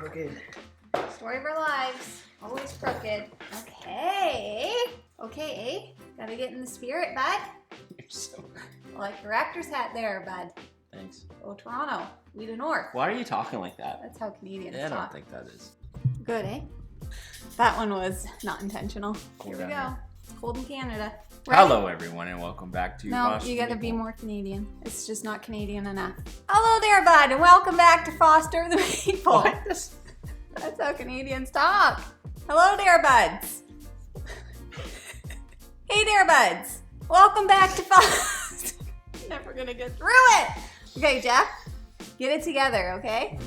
crooked. Story of our lives. Always crooked. Okay. Okay. Gotta get in the spirit, bud. You're so... I like your Raptors hat there, bud. Thanks. Oh, Toronto. We the North. Why are you talking like that? That's how Canadians Yeah, I talk. don't think that is. Good, eh? That one was not intentional. Cool Here we down go. It's cold in Canada. Right? Hello, everyone, and welcome back to No, Foster you the gotta be Meeple. more Canadian. It's just not Canadian enough. Hello there, bud, and welcome back to Foster the Meeple. What? This... That's how Canadians talk. Hello there, buds. Hey there, buds. Welcome back to Foster. Never gonna get through it. Okay, Jeff, get it together, okay?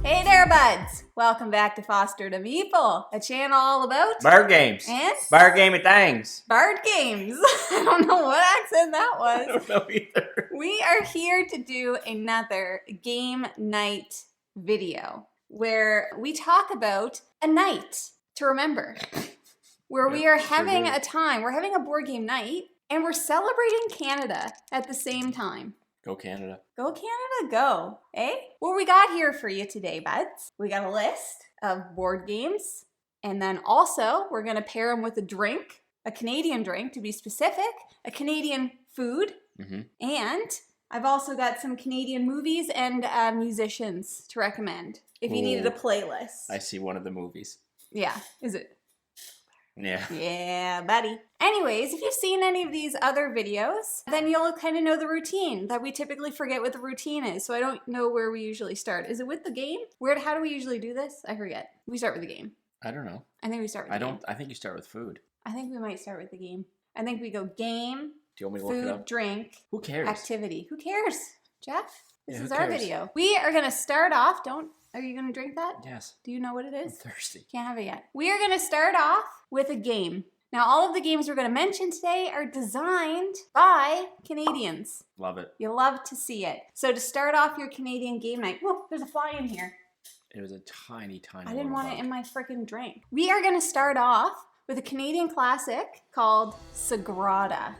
Hey there, buds. Welcome back to Foster the Meeple, a channel all about Bird games. and Bird gamey things. bird games. I don't know what accent that was. I don't know either. We are here to do another game night video where we talk about a night to remember, where we are having a time. We're having a board game night and we're celebrating Canada at the same time. Go Canada. Go Canada, go. Eh? What we got here for you today, buds? We got a list of board games, and then also we're gonna pair them with a drink, a Canadian drink to be specific, a Canadian food, and I've also got some Canadian movies and musicians to recommend if you needed a playlist. I see one of the movies. Yeah, is it? Yeah. Yeah, buddy. Anyways, if you've seen any of these other videos, then you'll kind of know the routine that we typically forget what the routine is. So I don't know where we usually start. Is it with the game? How do we usually do this? I forget. We start with the game. I don't know. I think we start with the game. I think you start with food. I think we might start with the game. I think we go game, Do you want me to look it food, up? drink, Who cares? activity. Who cares? Jeff? This Yeah, is who our cares? video. We are going to start off. Are you going to drink that? Yes. Do you know what it I'm is? thirsty. Can't have it yet. We are going to start off with a game. Now, all of the games we're going to mention today are designed by Canadians. Love it. You'll love to see it. So to start off your Canadian game night, whoa, there's a fly in here. It was a tiny, tiny I didn't want bug. it in my freaking drink. We are going to start off with a Canadian classic called Sagrada.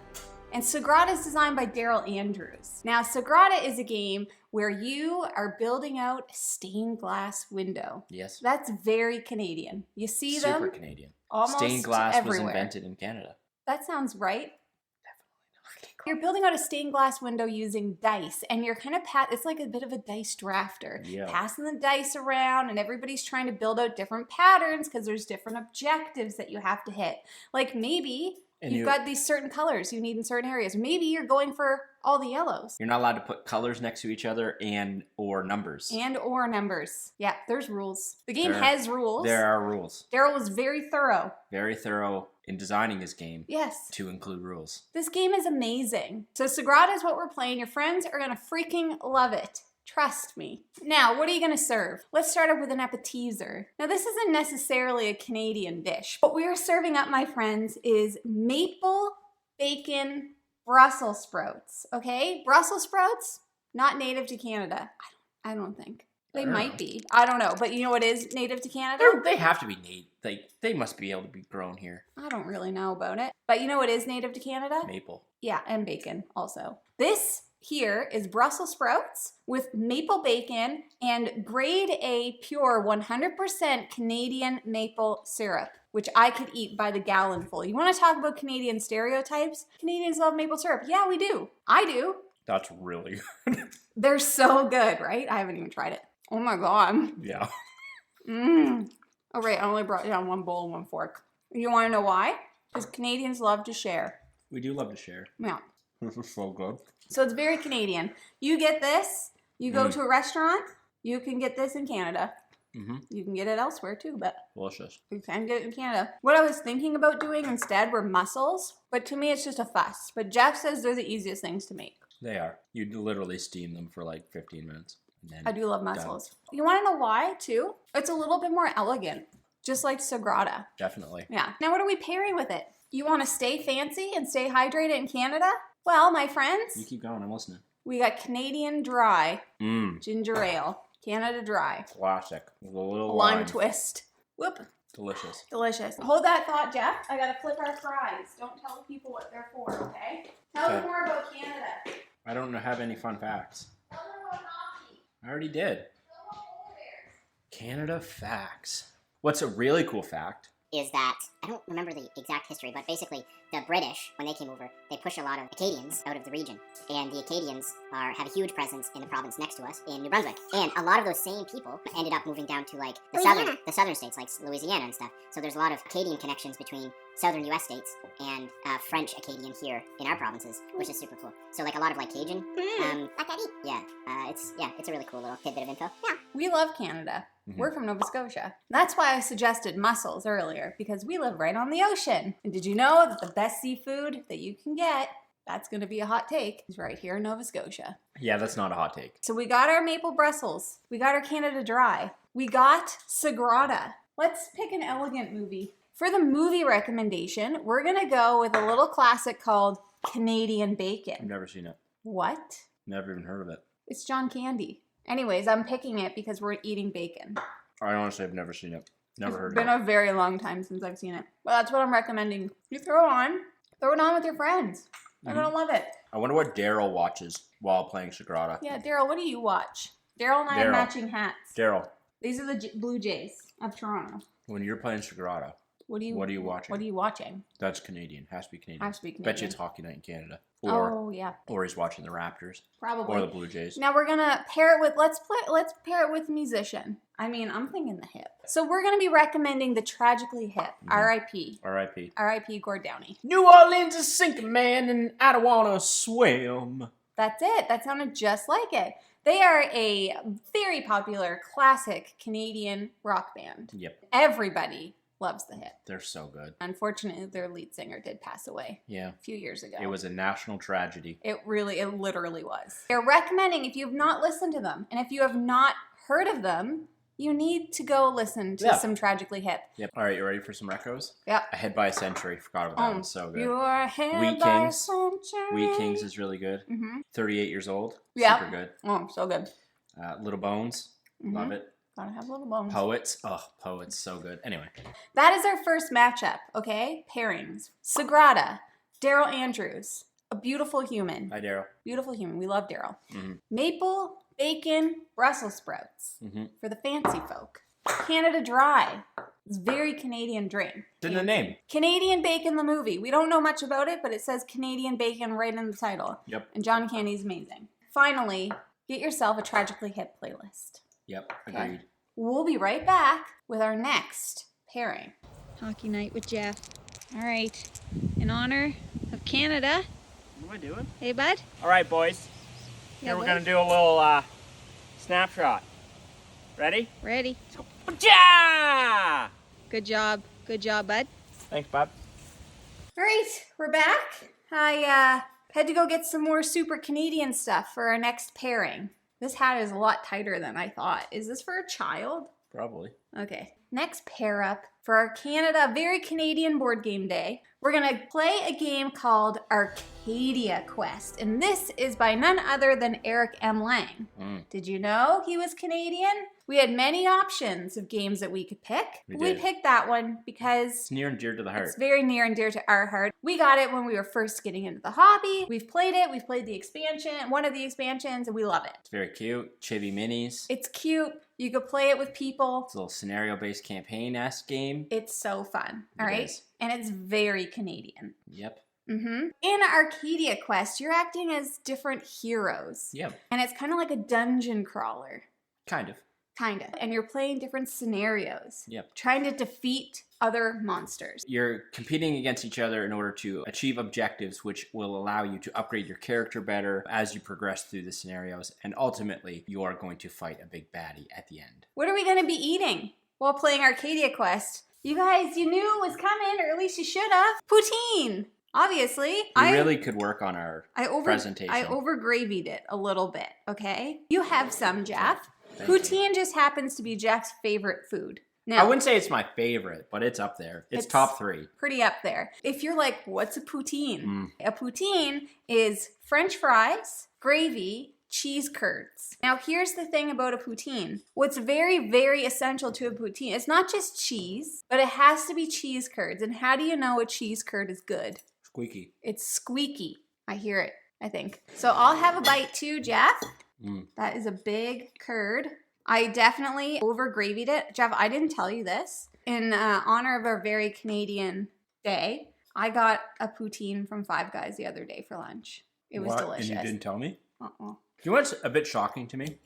And Sagrada is designed by Daryl Andrews. Now, Sagrada is a game where you are building out a stained glass window. Yes. That's very Canadian. You see them Super Canadian. almost Stained glass everywhere. was invented in Canada. That sounds right. Definitely You're building out a stained glass window using dice, and you're kind of it's like a bit of a dice drafter. Yeah. Passing the dice around, and everybody's trying to build out different patterns because there's different objectives that you have to hit. Like maybe you've got these certain colors you need in certain areas. Maybe you're going for all the yellows. You're not allowed to put colors next to each other or numbers. Or numbers. Yeah, there's rules. The game has rules. There are rules. Daryl was very thorough. Very thorough in designing his game. Yes. To include rules. This game is amazing. So Sagrada is what we're playing. Your friends are gonna freaking love it. Trust me. Now, what are you gonna serve? Let's start off with an appetizer. Now, this isn't necessarily a Canadian dish. What we are serving up, my friends, is maple bacon Brussels sprouts, okay? Brussels sprouts, not native to Canada. I don't think. They might be. I don't know. But you know what is native to Canada? They have to be native. They must be able to be grown here. I don't really know about it. But you know what is native to Canada? Maple. Yeah, and bacon also. This here is Brussels sprouts with maple bacon and grade A pure 100% Canadian maple syrup, which I could eat by the gallon full. You want to talk about Canadian stereotypes? Canadians love maple syrup. Yeah, we do. I do. That's really good. They're so good, right? I haven't even tried it. Oh my God. Yeah. Oh, right. I only brought down one bowl and one fork. You want to know why? Because Canadians love to share. We do love to share. Yeah. This is so good. So it's very Canadian. You get this, you go to a restaurant, you can get this in Canada. You can get it elsewhere too, but Delicious. you can get it in Canada. What I was thinking about doing instead were mussels, but to me it's just a fuss. But Jeff says they're the easiest things to make. They are. You literally steam them for like 15 minutes. And then I do love mussels. You want to know why too? It's a little bit more elegant, just like Sagrada. Definitely. Yeah. Now what are we pairing with it? You want to stay fancy and stay hydrated in Canada? Well, my friends, You keep going. I'm listening. we got Canadian Dry ginger ale. Canada Dry. Classic. With a little Lime lime. twist. Whoop. Delicious. Delicious. Hold that thought, Jeff. I gotta flip our fries. Don't tell people what they're for, okay? Tell them more about Canada. I don't have any fun facts. Tell them I already did. Canada facts. What's a really cool fact? Is that, I don't remember the exact history, but basically the British, when they came over, they pushed a lot of Acadians out of the region. And the Acadians have a huge presence in the province next to us in New Brunswick. And a lot of those same people ended up moving down to like the southern states, like Louisiana and stuff. So there's a lot of Acadian connections between southern US states and French Acadian here in our provinces, which is super cool. So like a lot of like Cajun. It's a really cool little tidbit of info. Yeah. We love Canada. We're from Nova Scotia. That's why I suggested mussels earlier, because we live right on the ocean. And did you know that the best seafood that you can get, that's gonna be a hot take, is right here in Nova Scotia. Yeah, that's not a hot take. So we got our maple Brussels. We got our Canada Dry. We got Sagrada. Let's pick an elegant movie. For the movie recommendation, we're gonna go with a little classic called Canadian I've Bacon. never seen it. What? Never even heard of it. It's John Candy. Anyways, I'm picking it because we're eating bacon. I honestly have never seen it. Never heard It's been of it. a very long time since I've seen it. Well, that's what I'm recommending. You throw it on with your friends. They're gonna love it. I wonder what Daryl watches while playing Sagrada. Yeah, Daryl, what do you watch? Daryl and I have matching hats. Daryl, These are the Blue Jays of Toronto. when you're playing Sagrada, what are you watching? What are you watching? That's Canadian. Has to be Canadian. Has to be Bet you Canadian. it's Hockey Night in Canada. Oh yeah, Or he's watching the Raptors. probably. Or the Blue Jays. Now we're gonna pair it with let's pair it with musician. I mean, I'm thinking the hip. So we're gonna be recommending the Tragically Hip. R.I.P. R.I.P. R.I.P. Gord Downey. New Orleans is sinking, man, and I don't wanna swim. That's it. That sounded just like it. They are a very popular classic Canadian rock band. Yep. Everybody loves the hip. They're so good. Unfortunately, their lead singer did pass away Yeah. a few years ago. It was a national tragedy. It literally was. They're recommending, if you have not listened to them, and if you have not heard of them, you need to go listen to some Tragically Hip. Yep. All right, you ready for some recos? Yep. Ahead by a Century. Forgot about that one. So good. You are ahead Wheat by a Kings. century. Wheat Kings is really good. 38 years old. Yep. Super good. Oh, so good. Little Bones. Love it. Gotta have little bones. Poets. Oh, Poets. So good. Anyway. That is our first matchup, okay? Pairings. Sagrada, Daryl Andrews, a beautiful human. Hi, Daryl. Beautiful human. We love Daryl. Maple, bacon, Brussels sprouts for the fancy folk. Canada Dry. It's a very Canadian drink. It's in the name. Canadian Bacon, the movie. We don't know much about it, but it says Canadian Bacon right in the title. Yep. And John Candy's amazing. Finally, get yourself a Tragically Hip playlist. Yep. Okay. Agreed. We'll be right back with our next pairing. Hockey night with Jeff. All right. In honor of Canada. What am I doing? Hey, bud. All right, boys. Yeah, Here we're bud. gonna do a little snapshot. Ready? Ready. Ja! Good job. Good job, bud. Thanks, Bob. All right. We're back. I had to go get some more super Canadian stuff for our next pairing. This hat is a lot tighter than I thought. Is this for a child? Probably. Okay. Next pair up for our Canada, very Canadian board game day. We're gonna play a game called Arcadia Quest, and this is by none other than Eric M. Lang. Did you know he was Canadian? We had many options of games that we could pick. We did. picked that one because It's near and dear to the heart. it's very near and dear to our heart. We got it when we were first getting into the hobby. We've played it. We've played the expansion, one of the expansions, and we love it. It's very cute. Chibi minis. It's cute. You could play it with people. It's a little scenario-based campaign-esque game. It's so fun. All It right. is. And it's very Canadian. Yep. In Arcadia Quest, you're acting as different heroes. Yep. And it's kind of like a dungeon crawler. Kind of. Kind of. And you're playing different scenarios. Yep. Trying to defeat other monsters. You're competing against each other in order to achieve objectives which will allow you to upgrade your character better as you progress through the scenarios, and ultimately you are going to fight a big baddie at the end. What are we going to be eating while playing Arcadia Quest? You guys, you knew it was coming, or at least you should have. Poutine! Obviously. We really could work on our presentation. I over-gravied it a little bit, okay? You have some, Jeff. Thank you. Poutine just happens to be Jeff's favorite food. Now, I wouldn't say it's my favorite, but it's up there. It's top 3. Pretty up there. If you're like, what's a poutine? A poutine is French fries, gravy, cheese curds. Now, here's the thing about a poutine. What's very, very essential to a poutine, it's not just cheese, but it has to be cheese curds. And how do you know a cheese curd is good? Squeaky. It's squeaky. I hear it, I think. So I'll have a bite too, Jeff. That is a big curd. I definitely over gravied it. Jeff, I didn't tell you this. In honor of our very Canadian day, I got a poutine from Five Guys the other day for lunch. It was delicious. And you didn't tell me? Uh-uh. You know what's a bit shocking to me?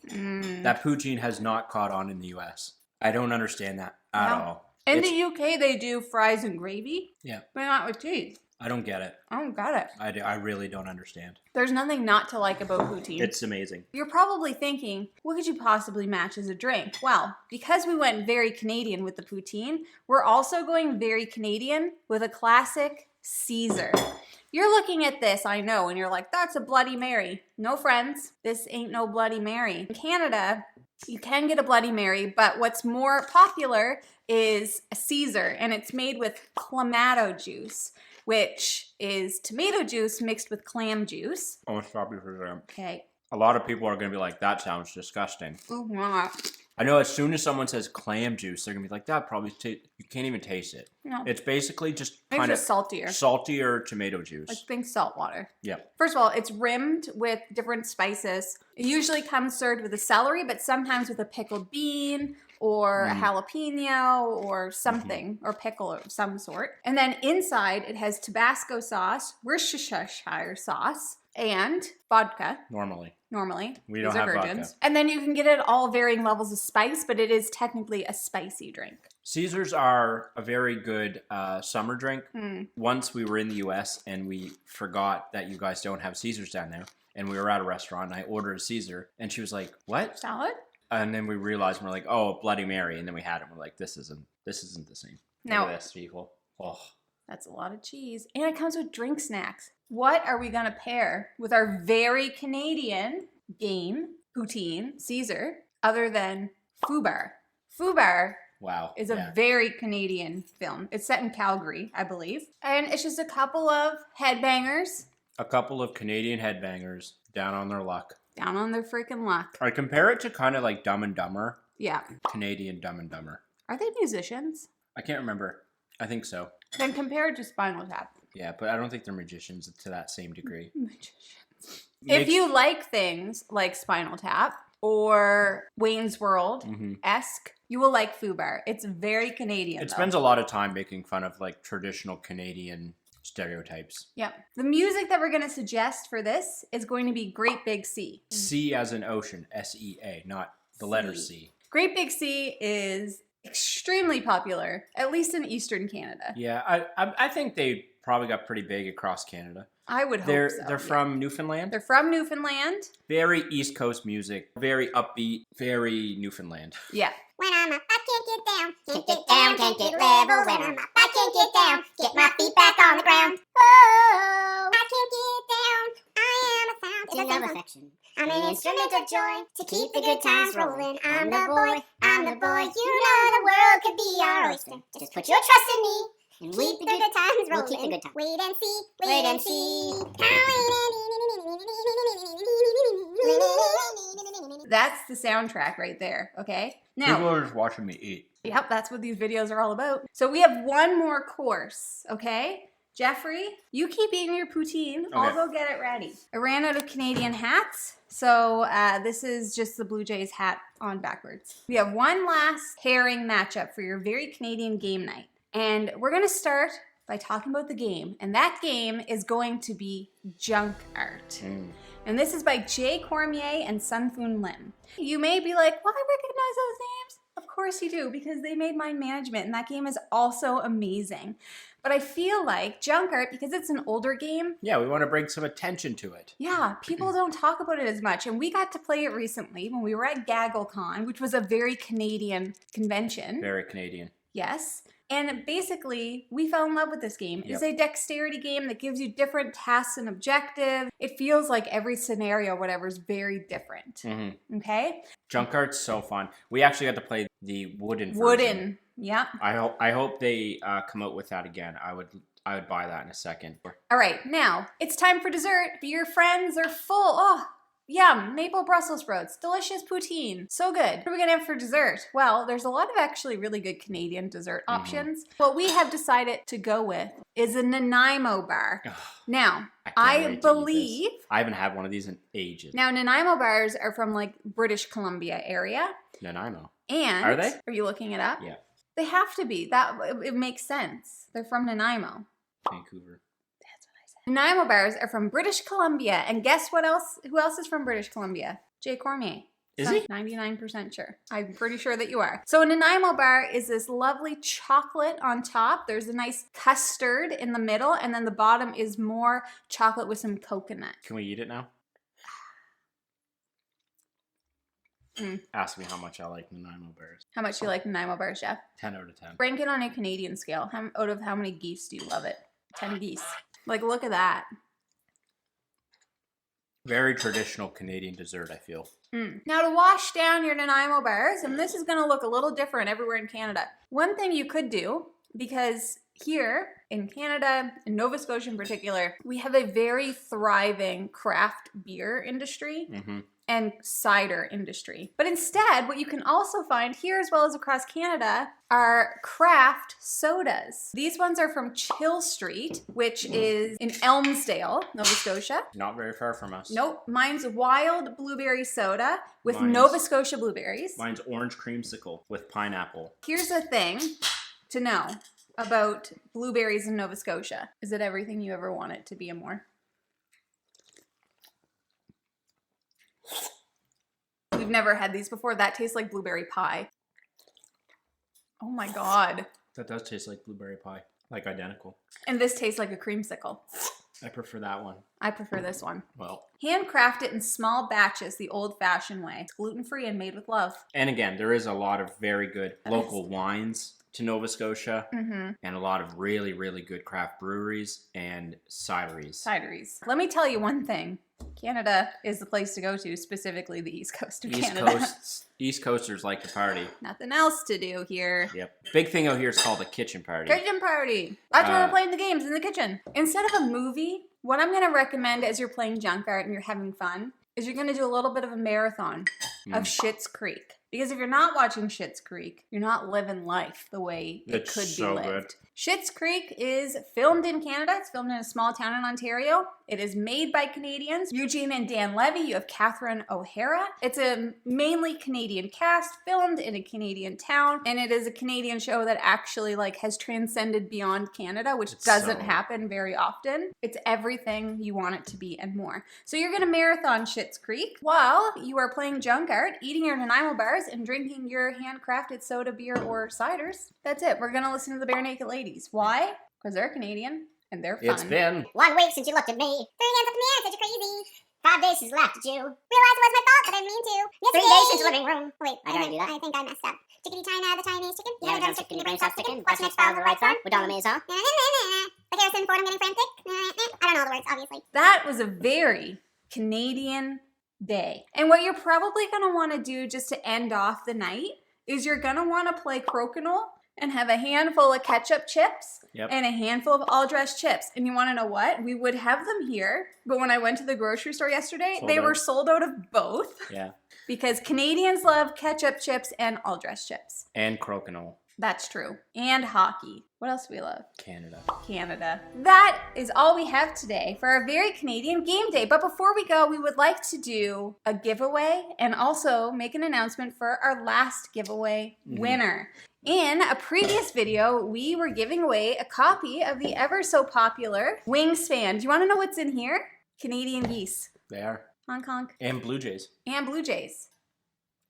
That poutine has not caught on in the US. I don't understand that at all. In the UK, they do fries and gravy. Yeah. But not with cheese. I don't get it. I don't get it. I really don't understand. There's nothing not to like about poutine. It's amazing. You're probably thinking, what could you possibly match as a drink? Well, because we went very Canadian with the poutine, we're also going very Canadian with a classic Caesar. You're looking at this, I know, and you're like, that's a Bloody Mary. No, friends, this ain't no Bloody Mary. In Canada, you can get a Bloody Mary, but what's more popular is a Caesar, and it's made with clamato juice, which is tomato juice mixed with clam juice. I'm going to stop you for a second. Okay. A lot of people are going to be like, that sounds disgusting. I know as soon as someone says clam juice, they're going to be like, that probably, you can't even taste it. No. It's basically just It's kind of just saltier. Saltier tomato juice. Like think salt water. Yeah. First of all, it's rimmed with different spices. It usually comes served with a celery, but sometimes with a pickled bean or a jalapeno or something, or pickle of some sort. And then inside it has Tabasco sauce, Worcestershire sauce, and vodka. Normally. We These don't are have virgins. vodka. And then you can get it all varying levels of spice, but it is technically a spicy drink. Caesars are a very good summer drink. Once we were in the US and we forgot that you guys don't have Caesars down there. And we were at a restaurant and I ordered a Caesar and she was like, what? Salad? And then we realized, we're like, oh, Bloody Mary. And then we had it. We're like, this isn't the same. No. Look at this, people. Oh. That's a lot of cheese. And it comes with drink snacks. What are we going to pair with our very Canadian game, poutine, Caesar, other than Fubar? Fubar Wow. is a very Canadian film. It's set in Calgary, I believe. And it's just a couple of headbangers. A couple of Canadian headbangers down on their luck. Down on their freaking luck. I compare it to kind of like Dumb and Dumber. Yeah. Canadian Dumb and Dumber. Are they musicians? I can't remember. I think so. Then compare it to Spinal Tap. Yeah, but I don't think they're magicians to that same degree. Magicians. If you like things like Spinal Tap or Wayne's World-esque, you will like Fubar. It's very Canadian, It spends a lot of time making fun of like traditional Canadian stereotypes. Yeah. The music that we're going to suggest for this is going to be Great Big Sea. C as in ocean, S-E-A, not the letter C. Great Big Sea is extremely popular, at least in Eastern Canada. Yeah, I think they probably got pretty big across Canada. I would hope so. They're from Newfoundland? They're from Newfoundland. Very East Coast music, very upbeat, very Newfoundland. Yeah. When I'm up, I can't get down. Can't get down, can't get level. When I'm up, I can't get down. Get my feet back on the ground. Oh, I can't get down. I am a fountain of affection. I'm an instrument of joy to keep the good times rolling. I'm the boy, I'm the boy. You know the world could be our oyster. Just put your trust in me. And keep the good times rolling. We'll keep the good times. Wait and see, wait and see. That's the soundtrack right there, okay? Now, People are just watching me eat. yep, that's what these videos are all about. So we have one more course, okay? Jeffrey, you keep eating your poutine. I'll Okay. go get it ready. I ran out of Canadian hats, so this is just the Blue Jays hat on backwards. We have one last pairing matchup for your very Canadian game night. And we're going to start by talking about the game. And that game is going to be Junk Art. And this is by Jay Cormier and Sun Foon Lim. You may be like, well, I recognize those names. Of course you do, because they made Mind Management, and that game is also amazing. But I feel like Junk Art, because it's an older game. Yeah, we want to bring some attention to it. Yeah, people don't talk about it as much. And we got to play it recently when we were at GaggleCon, which was a very Canadian convention. Very Canadian. Yes. And basically, we fell in love with this game. It's Yep. a dexterity game that gives you different tasks and objectives. It feels like every scenario, whatever, is very different. Okay? Junk Art's so fun. We actually got to play the wooden version. Wooden. Yeah. I hope they come out with that again. I would buy that in a second. All right. Now, it's time for dessert. Your friends are full. Oh, Yum, maple Brussels sprouts, delicious poutine, so good. What are we gonna have for dessert? Well, there's a lot of actually really good Canadian dessert options. What we have decided to go with is a Nanaimo bar. Now, I believe... I haven't had one of these in ages. Now, Nanaimo bars are from like British Columbia area. Nanaimo. And... Are they? Are you looking it up? Yeah. They have to be. It makes sense. They're from Nanaimo. Vancouver. Nanaimo bars are from British Columbia, and guess what else? Who else is from British Columbia? Jay Cormier. Is he? 99% sure. I'm pretty sure that you are. So a Nanaimo bar is this lovely chocolate on top. There's a nice custard in the middle, and then the bottom is more chocolate with some coconut. Can we eat it now? Ask me how much I like Nanaimo bars. How much do you like Nanaimo bars, Jeff? 10 out of 10. Rank it on a Canadian scale. Out of how many geese do you love it? 10 geese. Like, look at that. Very traditional Canadian dessert, I feel. Now, to wash down your Nanaimo bars, and this is going to look a little different everywhere in Canada. One thing you could do, because here in Canada, in Nova Scotia in particular, we have a very thriving craft beer industry. And cider industry. But instead, what you can also find here as well as across Canada are craft sodas. These ones are from Chill Street, which is in Elmsdale, Nova Scotia. Not very far from us. Nope, mine's wild blueberry soda with Nova Scotia blueberries. Mine's orange creamsicle with pineapple. Here's the thing to know about blueberries in Nova Scotia. Is it everything you ever want it to be and more? We've never had these before. That tastes like blueberry pie. Oh my God. That does taste like blueberry pie. Like identical. And this tastes like a creamsicle. I prefer that one. I prefer this one. Well. Handcraft it in small batches the old-fashioned way. It's gluten-free and made with love. And again, there is a lot of very good local wines to Nova Scotia. And a lot of really, really good craft breweries and cideries. Let me tell you one thing. Canada is the place to go to, specifically the East Coast of Canada. East Coasters like to party. Nothing else to do here. Yep. Big thing out here is called a kitchen party. Kitchen party. That's where we're playing the games, in the kitchen. Instead of a movie, what I'm going to recommend as you're playing junk art and you're having fun is you're going to do a little bit of a marathon of Schitt's Creek. Because if you're not watching Schitt's Creek, you're not living life the way it could be lived. Good. Schitt's Creek is filmed in Canada. It's filmed in a small town in Ontario. It is made by Canadians. Eugene and Dan Levy. You have Catherine O'Hara. It's a mainly Canadian cast, filmed in a Canadian town, and it is a Canadian show that actually has transcended beyond Canada, which doesn't happen very often. It's everything you want it to be and more. So you're gonna marathon Schitt's Creek while you are playing junk art, eating your Nanaimo bars, and drinking your handcrafted soda, beer, or ciders. That's it. We're gonna listen to the Bare Naked Ladies. Why? Because they're Canadian and they're fun. It's been 1 week since you looked at me. 3 hands up in the air, said you're crazy. 5 days since you laughed at you. Realized it was my fault, but I didn't mean to. 3 days since the living room. Wait, I didn't do that. I think I messed up. Chickadee China, the Chinese chicken. You had a drumstick, your brain stopped sticking. Watch next files, the lights on. With Donna Mays on. Like Harrison Ford, I'm getting frantic. I don't know all the words, obviously. That was a very Canadian day. And what you're probably going to want to do just to end off the night is you're going to want to play crokinole and have a handful of ketchup chips and a handful of all-dressed chips. And you want to know what? We would have them here, but when I went to the grocery store yesterday, they were sold out of both. Yeah. Because Canadians love ketchup chips and all-dressed chips. And crokinole. That's true. And hockey. What else do we love? Canada. That is all we have today for our very Canadian game day. But before we go, we would like to do a giveaway and also make an announcement for our last giveaway winner. In a previous video, we were giving away a copy of the ever so popular Wingspan. Do you want to know what's in here? Canadian geese. They are. Honk honk. And Blue Jays. And Blue Jays.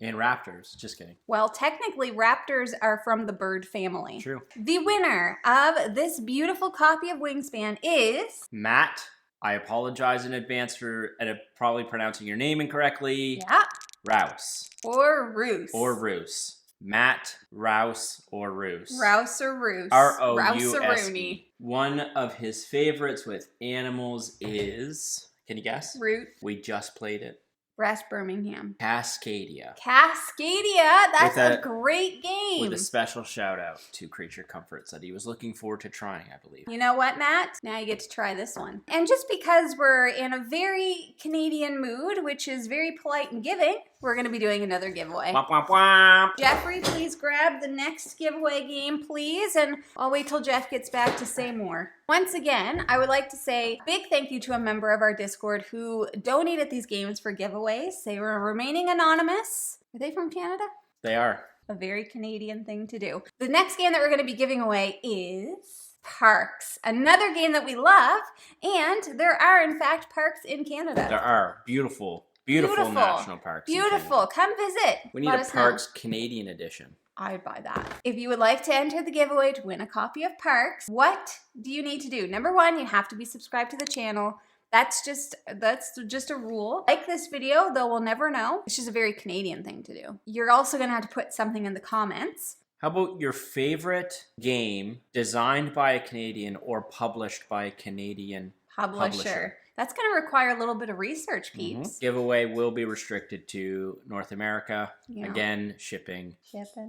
And raptors. Just kidding. Well, technically, raptors are from the bird family. True. The winner of this beautiful copy of Wingspan is... Matt. I apologize in advance for probably pronouncing your name incorrectly. Yeah. Rouse. Or Roos. Or Roos. Matt, Rouse, or Roos. Rouse or Roos. R-O-U-S-E. One of his favorites with animals is... Can you guess? Root. We just played it. Breast Birmingham. Cascadia. Cascadia, that's With a great game. With a special shout out to Creature Comforts that he was looking forward to trying, I believe. You know what, Matt? Now you get to try this one. And just because we're in a very Canadian mood, which is very polite and giving, we're going to be doing another giveaway. Womp, womp, womp. Jeffrey, please grab the next giveaway game, please, and I'll wait till Jeff gets back to say more. Once again, I would like to say a big thank you to a member of our Discord who donated these games for giveaways. They were remaining anonymous. Are they from Canada? They are. A very Canadian thing to do. The next game that we're going to be giving away is Parks, another game that we love, and there are, in fact, parks in Canada. There are. Beautiful national parks. Beautiful. Come visit. We need a Parks Canadian edition. I'd buy that. If you would like to enter the giveaway to win a copy of Parks, what do you need to do? Number one, you have to be subscribed to the channel. That's just a rule. Like this video, though we'll never know. It's just a very Canadian thing to do. You're also gonna have to put something in the comments. How about your favorite game designed by a Canadian or published by a Canadian publisher? That's going to require a little bit of research, peeps. Giveaway will be restricted to North America. Yeah. Again, shipping.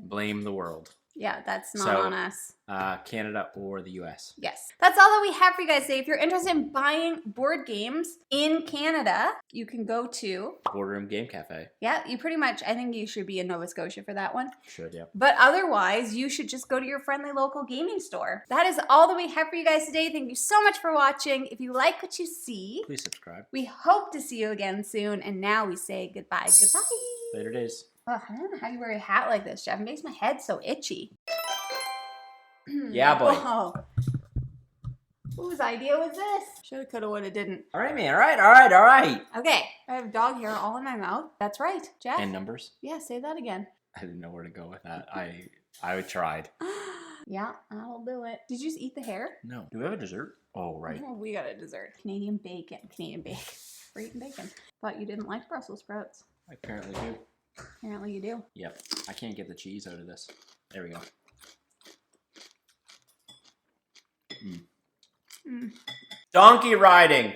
Blame the world. Yeah, that's not on us. Canada or the US. Yes. That's all that we have for you guys today. If you're interested in buying board games in Canada, you can go to Boardroom Game Cafe. Yeah, you pretty much, I think you should be in Nova Scotia for that one. Should, yeah. But otherwise, you should just go to your friendly local gaming store. That is all that we have for you guys today. Thank you so much for watching. If you like what you see, please subscribe. We hope to see you again soon. And now we say goodbye. Goodbye. Later days. Oh, I don't know how you wear a hat like this, Jeff. It makes my head so itchy. Yeah, boy. Whoa. Whose idea was this? Shoulda, coulda, woulda, didn't. All right, man. All right. Okay, I have dog hair all in my mouth. That's right, Jeff. And numbers. Yeah, say that again. I didn't know where to go with that. I tried. Yeah, I'll do it. Did you just eat the hair? No. Do we have a dessert? Oh, right. Oh, we got a dessert. Canadian bacon. Canadian bacon. We're eating bacon. Thought you didn't like Brussels sprouts. I apparently do. Apparently you do. Yep. I can't get the cheese out of this. There we go. Donkey riding.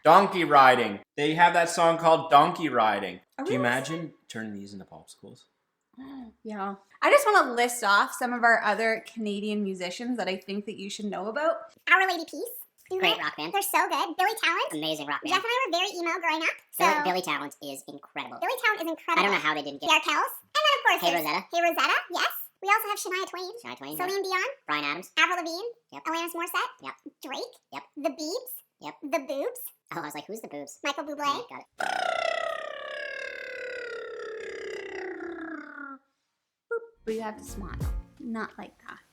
Donkey riding. They have that song called Donkey Riding. Can you imagine turning these into popsicles? Yeah. I just want to list off some of our other Canadian musicians that I think that you should know about. Our Lady Peace. Great rock band. They're so good. Billy Talent. Amazing rock band. Jeff and I were very emo growing up. So Billy Talent is incredible. Billy Talent is incredible. I don't know how they didn't get Kells. And then of course Hey Rosetta. Hey Rosetta, yes. We also have Shania Twain. Celine Dion. Brian Adams. Avril Lavigne. Yep. Alanis Morissette. Yep. Drake. Yep. The Biebs. Yep. The Boobs. Oh, I was like, who's the Boobs? Michael Bublé. Oh, got it. But you have to smile. Not like that.